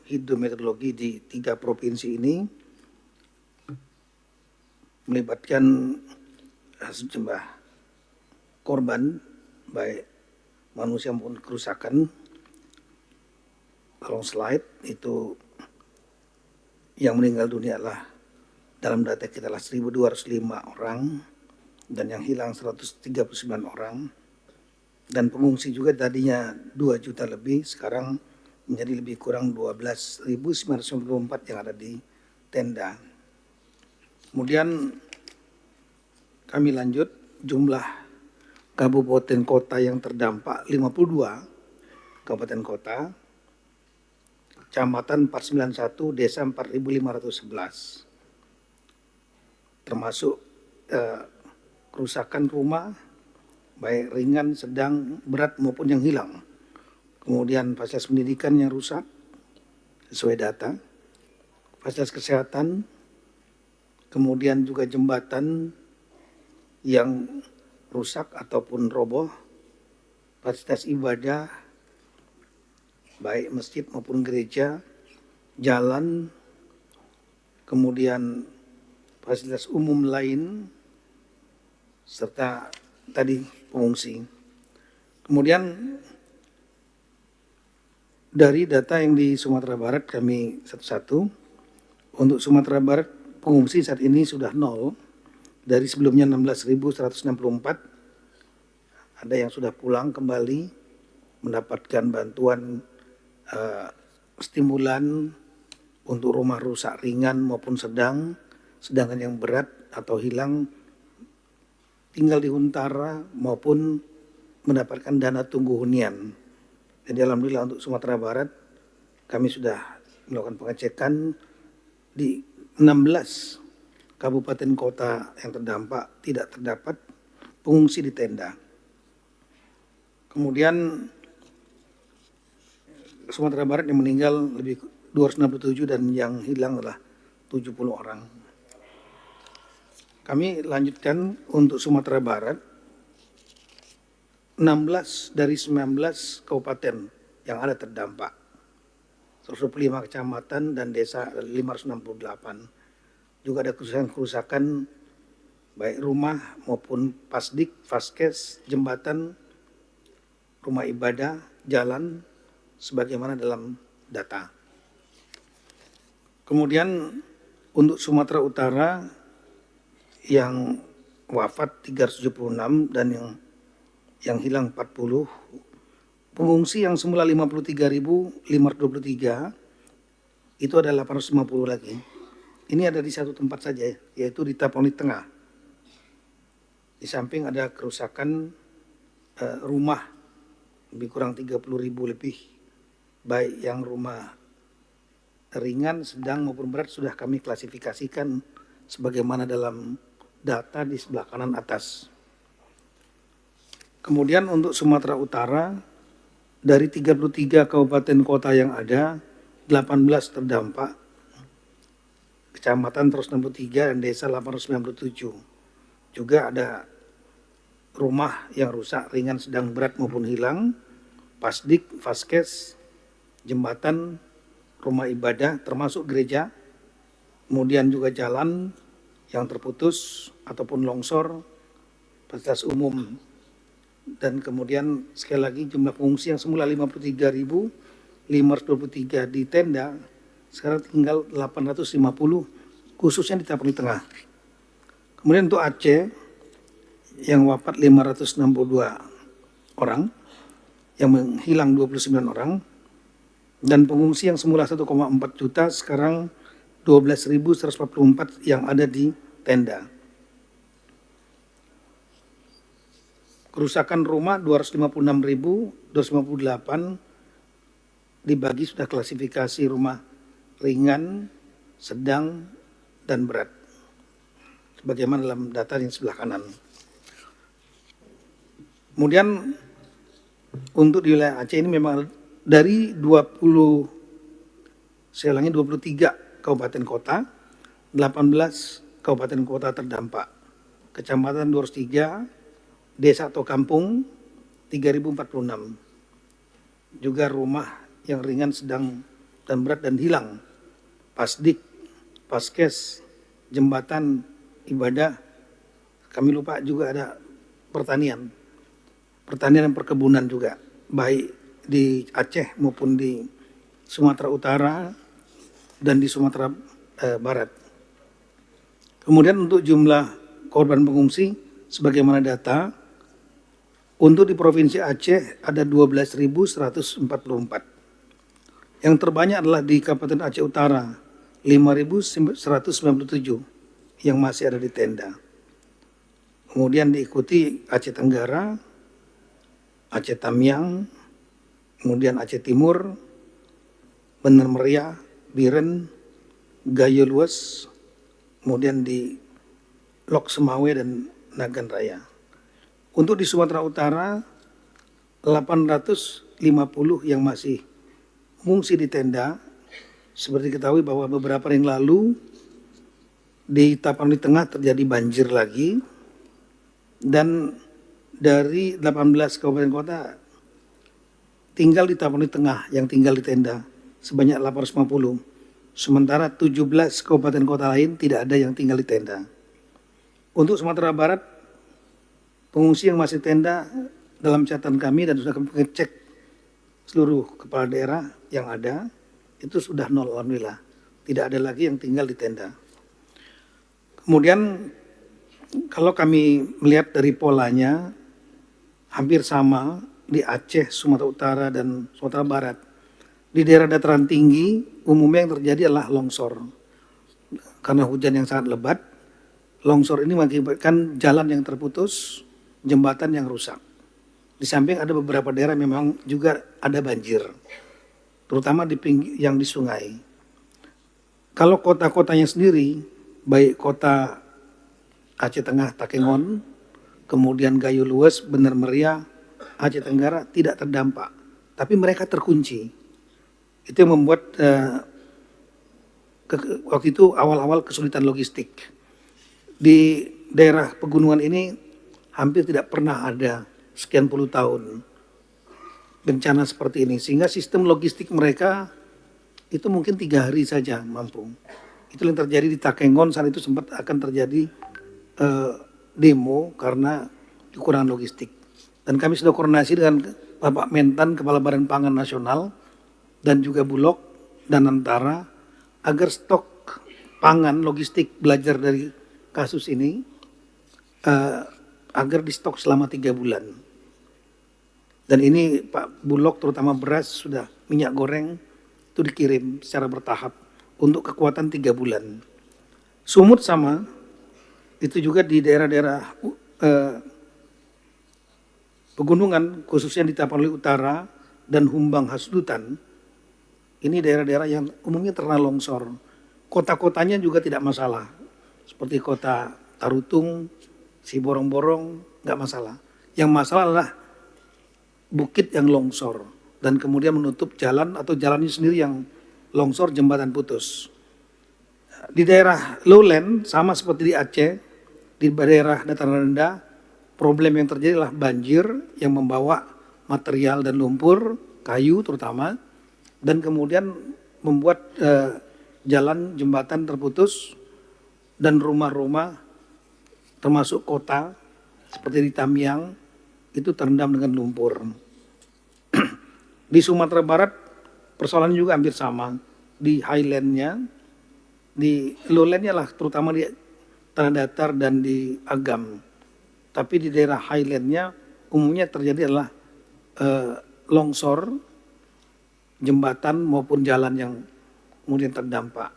hidrometeorologi di 3 provinsi ini melibatkan sejumlah korban, baik manusia maupun kerusakan. Kalau slide itu yang meninggal dunia adalah dalam data kita adalah 1.205 orang dan yang hilang 139 orang. Dan pengungsi juga tadinya 2 juta lebih, sekarang menjadi lebih kurang 12.994 yang ada di tenda. Kemudian kami lanjut, jumlah kabupaten kota yang terdampak 52 kabupaten kota, kecamatan 491, desa 4.511. Termasuk kerusakan rumah, baik ringan, sedang, berat maupun yang hilang. Kemudian fasilitas pendidikan yang rusak sesuai data, fasilitas kesehatan, kemudian juga jembatan yang rusak ataupun roboh, fasilitas ibadah, baik masjid maupun gereja, jalan, kemudian fasilitas umum lain, serta tadi pengungsi. Kemudian dari data yang di Sumatera Barat kami satu-satu, untuk Sumatera Barat pengungsi saat ini sudah 0, dari sebelumnya 16.164, ada yang sudah pulang kembali mendapatkan bantuan stimulan untuk rumah rusak ringan maupun sedang, sedangkan yang berat atau hilang tinggal di huntara maupun mendapatkan dana tunggu hunian. Jadi alhamdulillah untuk Sumatera Barat kami sudah melakukan pengecekan di 16 kabupaten kota yang terdampak tidak terdapat pengungsi di tenda. Kemudian Sumatera Barat yang meninggal lebih 267 dan yang hilang adalah 70 orang. Kami lanjutkan untuk Sumatera Barat, 16 dari 19 kabupaten yang ada terdampak, 125 kecamatan dan desa 568. Juga ada kerusakan baik rumah maupun pasdik, faskes, jembatan, rumah ibadah, jalan, sebagaimana dalam data. Kemudian untuk Sumatera Utara yang wafat 376 dan yang hilang 40. Pengungsi yang semula 53.523 itu ada 850 lagi. Ini ada di satu tempat saja, yaitu di Tapanuli Tengah. Di samping ada kerusakan rumah lebih kurang 30.000 lebih, baik yang rumah ringan, sedang maupun berat sudah kami klasifikasikan sebagaimana dalam data di sebelah kanan atas. Kemudian untuk Sumatera Utara, dari 33 kabupaten kota yang ada, 18 terdampak, kecamatan 163 dan desa 897. Juga ada rumah yang rusak ringan, sedang, berat maupun hilang, pasdik, faskes, jembatan, rumah ibadah termasuk gereja, kemudian juga jalan yang terputus ataupun longsor, fasilitas umum. Dan kemudian sekali lagi jumlah pengungsi yang semula 53.523 di tenda, sekarang tinggal 850 khususnya di Tapanuli Tengah. Kemudian untuk Aceh yang wafat 562 orang, yang menghilang 29 orang, dan pengungsi yang semula 1,4 juta sekarang 12.144 yang ada di tenda. Kerusakan rumah 256.258 dibagi sudah klasifikasi rumah ringan, sedang, dan berat. Sebagaimana dalam data yang sebelah kanan. Kemudian untuk di wilayah Aceh ini memang dari 23 kabupaten kota, 18 kabupaten kota terdampak. Kecamatan 203, desa atau kampung 3.046. Juga rumah yang ringan, sedang, dan berat dan hilang. Pasdik, Paskes, jembatan, ibadah. Kami lupa juga ada pertanian dan perkebunan juga, baik di Aceh maupun di Sumatera Utara dan di Sumatera Barat. Kemudian untuk jumlah korban pengungsi, sebagaimana data, untuk di Provinsi Aceh ada 12.144. Yang terbanyak adalah di Kabupaten Aceh Utara, 5.197 yang masih ada di tenda. Kemudian diikuti Aceh Tenggara, Aceh Tamiang, kemudian Aceh Timur, Bener Meriah, Biren, Gayo Luas, kemudian di Lok Semawe dan Nagan Raya. Untuk di Sumatera Utara, 850 yang masih mengungsi di tenda. Seperti diketahui bahwa beberapa hari yang lalu di Tapanuli Tengah terjadi banjir lagi, dan dari 18 kabupaten kota tinggal di Tapanuli Tengah yang tinggal di tenda sebanyak 850. Sementara 17 kabupaten kota lain tidak ada yang tinggal di tenda. Untuk Sumatera Barat, pengungsi yang masih tenda dalam catatan kami dan sudah kami ngecek seluruh kepala daerah yang ada, itu sudah nol, alhamdulillah. Tidak ada lagi yang tinggal di tenda. Kemudian kalau kami melihat dari polanya, hampir sama di Aceh, Sumatera Utara, dan Sumatera Barat. Di daerah dataran tinggi, umumnya yang terjadi adalah longsor. Karena hujan yang sangat lebat, longsor ini mengakibatkan jalan yang terputus, jembatan yang rusak. Di samping ada beberapa daerah memang juga ada banjir, terutama di yang di sungai. Kalau kota-kotanya sendiri, baik kota Aceh Tengah, Takengon, kemudian Gayo Luas, Bener Meriah, Aceh Tenggara tidak terdampak, tapi mereka terkunci. Itu yang membuat waktu itu awal-awal kesulitan logistik. Di daerah pegunungan ini hampir tidak pernah ada sekian puluh tahun bencana seperti ini, sehingga sistem logistik mereka itu mungkin 3 hari saja mampu. Itu yang terjadi di Takengon. Saat itu sempat akan terjadi demo karena kekurangan logistik. Dan kami sudah koordinasi dengan Bapak Mentan, Kepala Badan Pangan Nasional, dan juga Bulog dan Antara, agar stok pangan logistik, belajar dari kasus ini, agar di stok selama 3 bulan. Dan ini Pak Bulog, terutama beras, sudah minyak goreng, itu dikirim secara bertahap untuk kekuatan 3 bulan. Sumut sama, itu juga di daerah-daerah pegunungan, khususnya di Tapanuli Utara dan Humbang Hasdutan. Ini daerah-daerah yang umumnya terkena longsor. Kota-kotanya juga tidak masalah, seperti kota Tarutung, Siborong-borong, nggak masalah. Yang masalah adalah bukit yang longsor dan kemudian menutup jalan atau jalannya sendiri yang longsor, jembatan putus. Di daerah lowland sama seperti di Aceh, di daerah dataran rendah, problem yang terjadi adalah banjir yang membawa material dan lumpur, kayu terutama, dan kemudian membuat jalan jembatan terputus dan rumah-rumah termasuk kota seperti di Tamiang itu terendam dengan lumpur. Di Sumatera Barat persoalannya juga hampir sama. Di highlandnya, di lowlandnya lah, terutama di tanah datar dan di Agam. Tapi di daerah highlandnya umumnya terjadi adalah longsor, jembatan maupun jalan yang kemudian terdampak.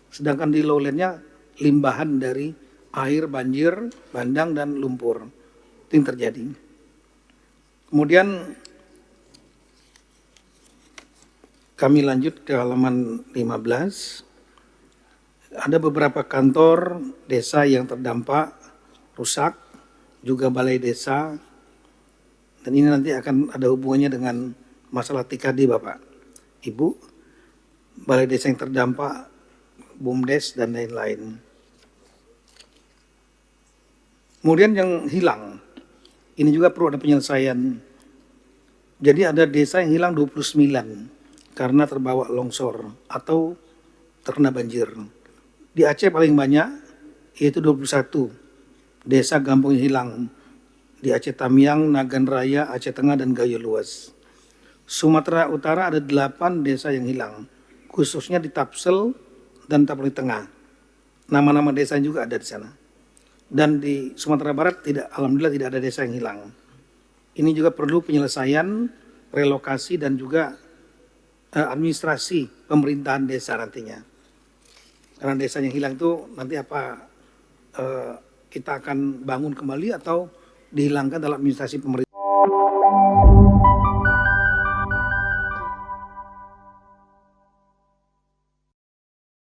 Sedangkan di lowlandnya limbahan dari air, banjir, bandang, dan lumpur. Itu yang terjadi. Kemudian kami lanjut ke halaman 15. Ada beberapa kantor desa yang terdampak, rusak, juga balai desa. Dan ini nanti akan ada hubungannya dengan masalah TKD Bapak, Ibu. Balai desa yang terdampak, BUMDes, dan lain-lain. Kemudian yang hilang, ini juga perlu ada penyelesaian. Jadi ada desa yang hilang 29. karena terbawa longsor atau terkena banjir. Di Aceh paling banyak, yaitu 21 desa kampung yang hilang. Di Aceh Tamiang, Nagan Raya, Aceh Tengah, dan Gayo Luas. Sumatera Utara ada 8 desa yang hilang, khususnya di Tapsel dan Tapeli Tengah. Nama-nama desa juga ada di sana. Dan di Sumatera Barat alhamdulillah tidak ada desa yang hilang. Ini juga perlu penyelesaian, relokasi, dan juga administrasi pemerintahan desa nantinya. Karena desa yang hilang itu nanti kita akan bangun kembali atau dihilangkan dalam administrasi pemerintah.